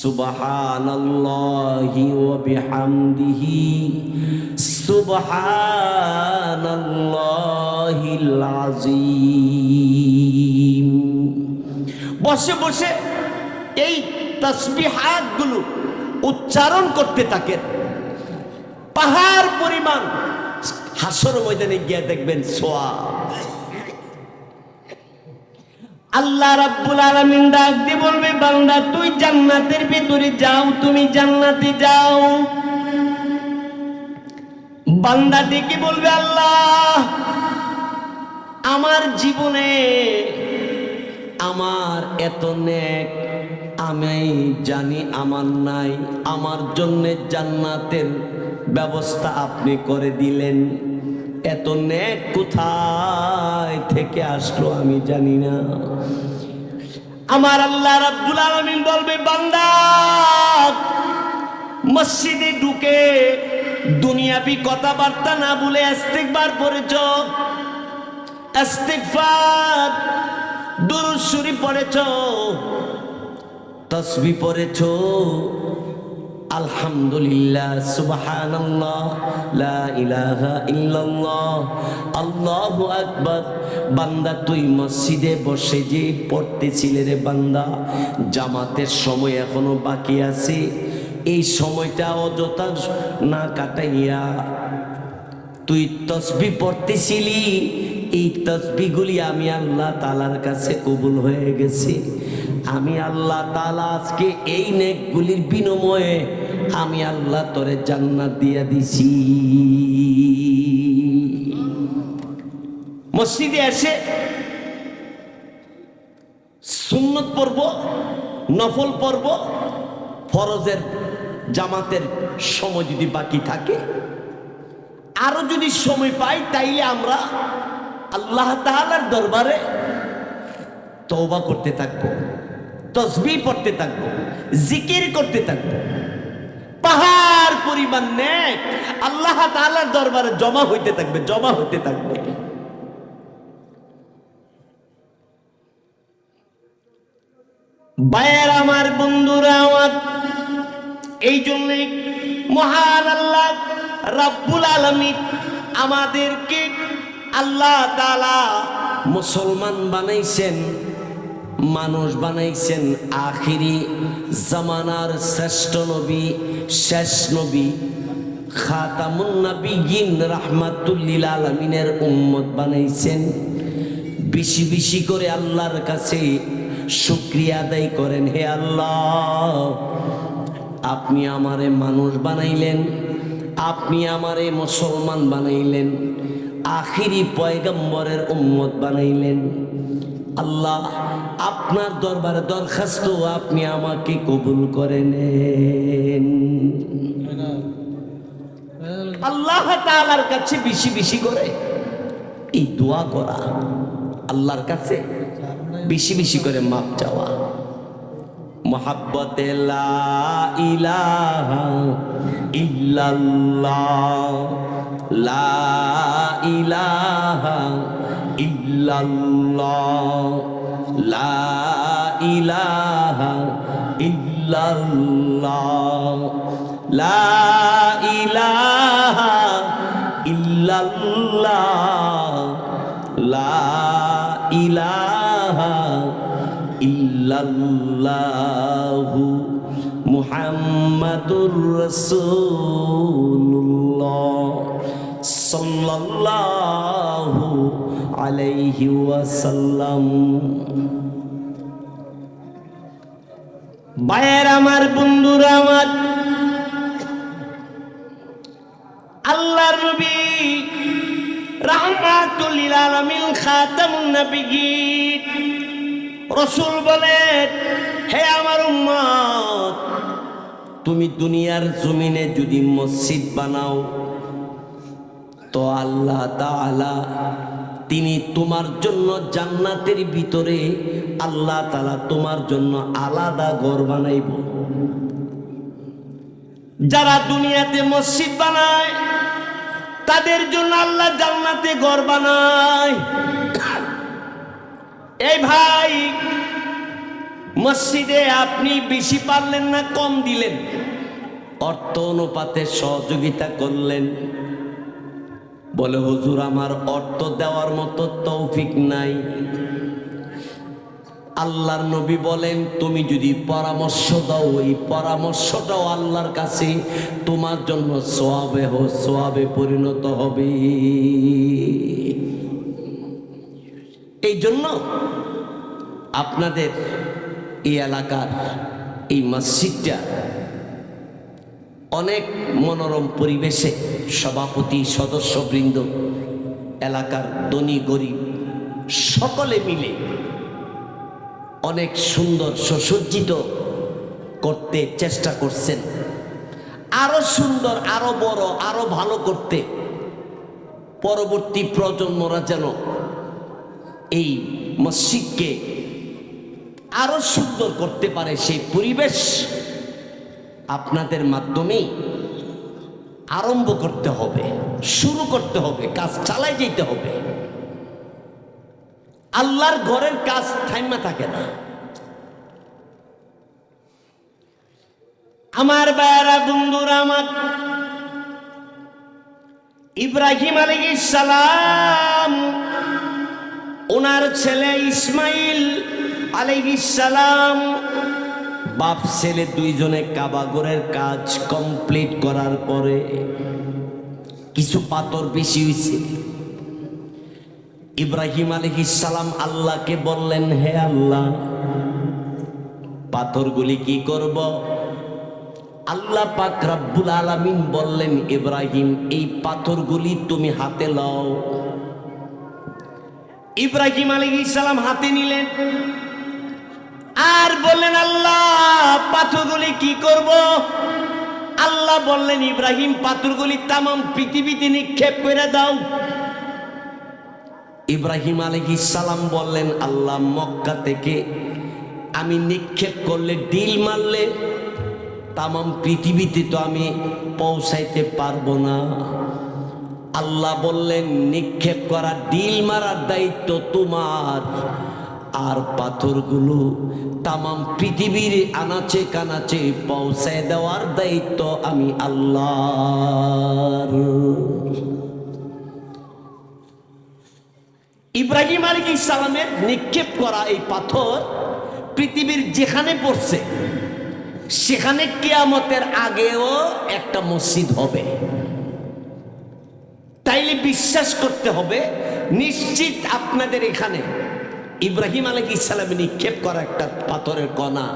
সুবহানাল্লাহি ওয়া বিহামদিহি সুবহানাল্লাহিল আযীম। বসে বসে এই তাসবিহাতগুলো উচ্চারণ করতে থাকেন। পাহাড় পরিমাণ হাসর ময়দানে গিয়ে দেখবেন সওয়াব। আল্লাহ রাব্বুল আলামিন ডাক দিয়ে বলবে, বান্দা তুই জান্নাতের ভিতরে যাও, তুমি জান্নাতে যাও। বান্দা ডেকে বলবে, আল্লাহ আমার জীবনে আমার এত নেক আমি জানি আমার নাই, আমার জন্য জান্নাতের ব্যবস্থা আপনি করে দিলেন, এত নেক কোথায় থেকে আসলো আমি জানি না। আমার আল্লাহ রাব্বুল আলামিন বলবে, বান্দা মসজিদে ঢুকে দুনিয়াবি কথাবার্তা না বলে ইস্তিগফার পড়েছ, ইস্তিগফার দুরূদ শরীফ পড়েছ, তাসবিহ পড়েছ, আলহামদুলিল্লাহ, সুবহানাল্লাহ, লা ইলাহা ইল্লাল্লাহ, আল্লাহু আকবার। বান্দা তুই মসজিদে বসে যে পড়তেছিলে রে বান্দা, জামাতের সময় এখনো বাকি আছে, এই সময়টা অযথা না কাটাইয়া তুই তাসবিহ পড়তেছিলি, এই তাসবিহগুলি আমি আল্লাহ তাআলার কাছে কবুল হয়ে গেছে। আমি আল্লাহ তাআলা আজকে এই নেকগুলির বিনিময়ে আমি আল্লাহ তোরে জান্নাত দিয়া দিছি। মসজিদে এসে সুন্নত পড়ব, নফল পড়ব, ফরজের জামাতের সময় যদি বাকি থাকে, আরো যদি সময় পাই তাইলে আমরা আল্লাহ তাআলার দরবারে তওবা করতে থাকবো, তাসবিহ পড়তে থাকবো, জিকির করতে থাকবো। পাহাড় পরিমাণ নেক আল্লাহ তাআলার দরবারে জমা হইতে থাকবে, জমা হইতে থাকবে। ভাইয়ের আমার, বন্ধুরা আমার, এই জন্যই মহান আল্লাহ রাব্বুল আলামিন আমাদেরকে আল্লাহ তাআলা মুসলমান বানাইছেন, মানুষ বানাইছেন। আখিরি জামানার শ্রেষ্ঠ নবী, শেষ নবী, খাতামুন নবিয়্যিন রাহমাতুল লিল আলামিনের উম্মত বানাইছেন। বেশি বেশি করে আল্লাহর কাছে শুকরিয়া আদায় করেন, হে আল্লাহ আপনি আমারে মানুষ বানাইলেন, আপনি আমারে মুসলমান বানাইলেন, আখিরি পয়গম্বরের উম্মত বানাইলেন। আল্লাহ আপনার দরবারে দরখাস্ত, আপনি আমাকে কবুল করে নেন। আল্লাহ তাআলার কাছে বেশি বেশি করে এই দোয়া করা, আল্লাহর কাছে বেশি বেশি করে মাপ চাওয়া। মোহাব্বতে লা ইলাহা ইল্লাল্লাহ, লা ইলাহা ইল্লাল্লাহ, লা ইলাহা ইল্লাল্লাহ, লা ইলাহা ইল্লাল্লাহ, লা ইলাহা ইল্লাল্লাহু মুহাম্মাদুর রাসূলুল্লাহ সাল্লাল্লাহু আলাইহি ওয়াসাল্লাম। ভাইয়ের আমার, বন্ধুরা আমার, আল্লাহর নবী রাহমাতুল লিল আলামিন খাতামুন নবিয়্যিন রাসূল বলেন, হে আমার উম্মত, তুমি দুনিয়ার জমিনে যদি মসজিদ বানাও তো আল্লাহ তাআলা তিনি তোমার জন্য জান্নাতের ভিতরে আল্লাহ তাআলা তোমার জন্য আলাদা ঘর বানাইব। যারা দুনিয়াতে মসজিদ বানায় তাদের জন্য আল্লাহ জান্নাতে ঘর বানায়। এই ভাই, মসজিদে আপনি বেশি পারলেন না, কম দিলেন, অর্থ অনুপাতে সহযোগিতা করলেন। বলে হুজুর আমার অর্থ দেওয়ার মতো তৌফিক নাই। আল্লাহর নবী বলেন তুমি যদি পরামর্শ দাও, ওই পরামর্শটাও আল্লাহর কাছে তোমার জন্য সওয়াবে পরিণত হবে। এই জন্য আপনাদের এই এলাকার এই মসজিদটা অনেক মনোরম পরিবেশে, সভাপতি সদস্যবৃন্দ, এলাকার ধনী গরিব সকলে মিলে অনেক সুন্দর সুসজ্জিত করতে চেষ্টা করছেন। আরো সুন্দর, আরো বড়, আরো ভালো করতে পরবর্তী প্রজন্মরা যেন এই মসজিদকে আরো সুন্দর করতে পারে, সেই পরিবেশ আপনাদের মাধ্যমেই আরম্ভ করতে হবে, শুরু করতে হবে, কাজ চালাই যেতে হবে। আল্লাহর ঘরের কাজ থাইমা থাকে না। আমার ভাইয়েরা, বন্ধুরা আমার, ইব্রাহিম আলাইহিস সালাম ওনার ছেলে ইসমাইল আলাইহিস সালাম, বাপ ছেলে দুইজনে কাবা ঘরের কাজ কমপ্লিট করার পরে কিছু পাথর বেশি হয়েছে। ইব্রাহিম আলাইহিস সালাম আল্লাহকে বললেন, হে আল্লাহ, পাথরগুলি কি করব? আল্লাহ পাক রব্বুল আলামিন বললেন, ইব্রাহিম এই পাথরগুলি তুমি হাতে লও। ইব্রাহিম আলাইহিস সালাম হাতে নিলেন আর বললেন, আল্লাহ পাথরগুলি কি করব? আল্লাহ বললেন, ইব্রাহিম পাথরগুলি তামাম পৃথিবীতে নিক্ষেপ করে দাও। ইব্রাহিম আলাইহিস সালাম বললেন, আল্লাহ মক্কা থেকে আমি নিক্ষেপ করলে, ডিল মারলে তামাম পৃথিবীতে তো আমি পৌঁছাইতে পারবো না। আল্লাহ বললেন, নিক্ষেপ করা, ডিল মারার দায়িত্ব তোমার, আর পাথরগুলো তামাম পৃথিবীর আনাচে কানাচে পৌঁছায় দেওয়ার দায়িত্ব আমি আল্লাহর। ইব্রাহিম আলাইহিস সালামের নিক্ষেপ করা এই পাথর পৃথিবীর যেখানে পড়ছে সেখানে কিয়ামতের আগেও একটা মসজিদ হবে। তাইলে বিশ্বাস করতে হবে নিশ্চিত আপনাদের এখানে ইব্রাহিম আলাইহিস সালামের নিক্ষেপ করা একটা পাথরের কণা